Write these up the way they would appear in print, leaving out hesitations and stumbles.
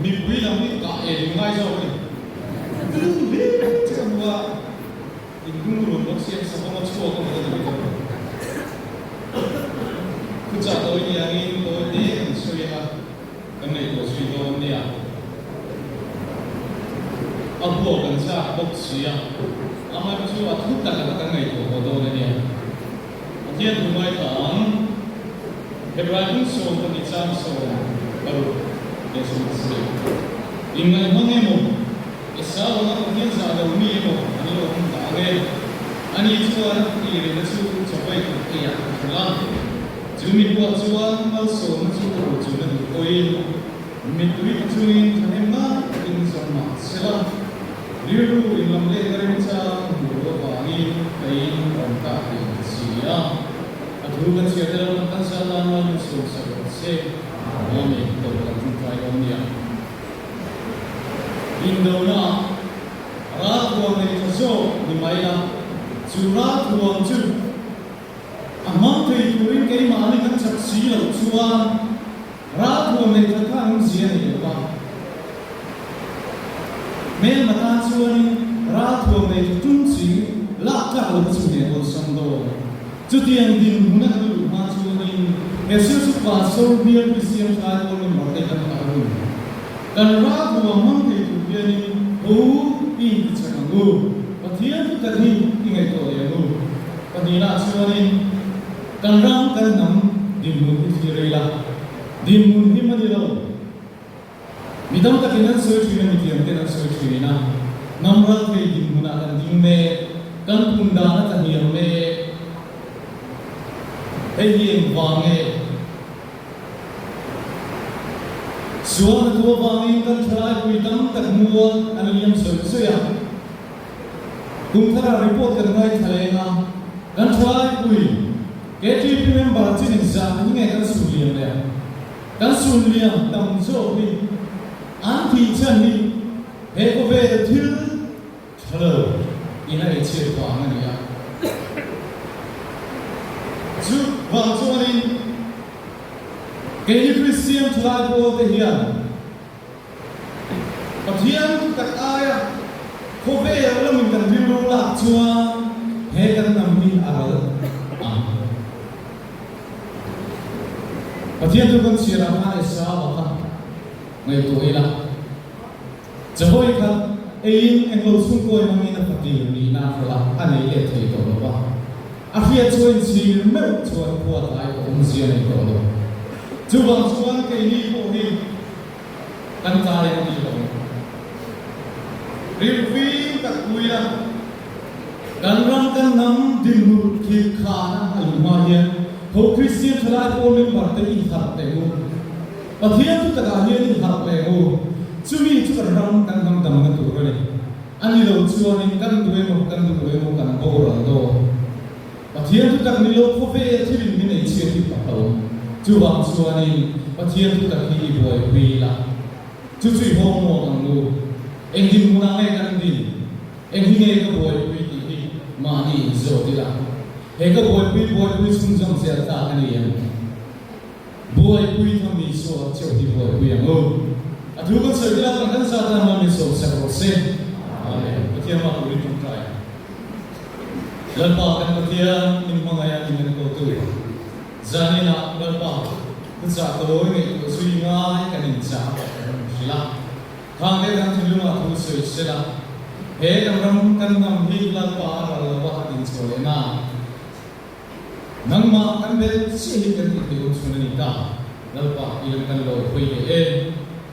mi bui lam ni ka e ngai zo ni tu le chamwa in guru no se sa ko chu ko ko ni ku cha to ni yang in to ni so ya kan nei ko sui to ni ya a bo kan sa bok si ya ama chu a thu ta ka kan nei ko do ni ya dia tu mai tang Hebraim so ko ni cham so baru Yesus Kristus. Ingat mengemo, esau orang punya zada umi emo, ani orang tangan, ani itu orang kiri nasu capai kerja pulang. Jumi buat jual malso nasu jualan koin, mitui jualin tanema in sama selang. Liru ilam leher macam dua wangi kain rangka sia. Adukan sia dalam tansalan manusia sebesar. Amin. Dia. Indona rat buang dari kaso di Maya, surat buang tu. Amang keikuin kei mali kan saksi lalu suan rat buang dari kakak usia ni apa? Mel mata suan rat buang dari tunci lakar lalu sudah bersando. Jadi yang di mana tu masuk ni Yesus pasal dia Kristian saat orang merdeka baru. Dan ragu amang itu dia ni ini cakapku. Patian tu tadi ingat tu ya tu. Patian asyik dan ram dan nam dimun itu rela. Dimun ini mana dia? Midam tak kena search ni dia kena search ni na. Nampak ke dimun akan dimme kan pundana tak dia me. Yang wangi. Suara tua wangi kan try kuidam tak muat aniliam sesuai. Kumtara report kan ngai thalenga kan try kui. KTP member jenis zat ini kan sulian dia. Kan sulian tam so ni. Anti chani heko be thil hello ina eche wangan ya. Ju wang suanin kaya Kristian tulad ko kahiyan. Patian tak aya kobe alam minta dirulak cua hekan namin aral. Patian tu kan sirapan esa baka ngayon ilah. Jahoy ka ayin ang lusong ko yung mga napatiyo ni nafala anay ito ito ba? Akhirnya cuan sih, mereka cuan kuat lagi kongsian itu loh. Coba cuan ke ini boleh kan cari yang itu. Review tak kuya, dan rangka nam dimur kikana alumaya. Kau Kristian telah boleh berarti ihap temu. Akhirnya tu tak akhirnya ihap temu. Cumi itu terang kan nam dalam itu boleh. Ani lo cuan ini kan dua mu kan boran do. Patian tu tak nilo kope tirin mina isi ti patau. Cuba suani patian tu tak ni boy bila. Cuci homo anggu. Engin munangai kan di. Engin ego boy pi mani zo dila. Ego boy pi sunjang serta kan yang. Boy pi kami so cewti boy pi yang oh. Atu kan serta kan sata mami so serose. Amen. Patian mak uli tuntai. Lalpa kan patian ni mangaya ni mana tu. Zani nak lalpa. Kunca tu ni sui ngai kan inca. Sila. Kang dia kan tulung aku sui sila. He kan nam hi lalpa lalpa din solena. Nang ma kan be si kan itu sunni ta. Lalpa ilang kan lo hui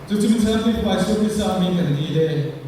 tu cuma sampai pasal bisa amin kan dia.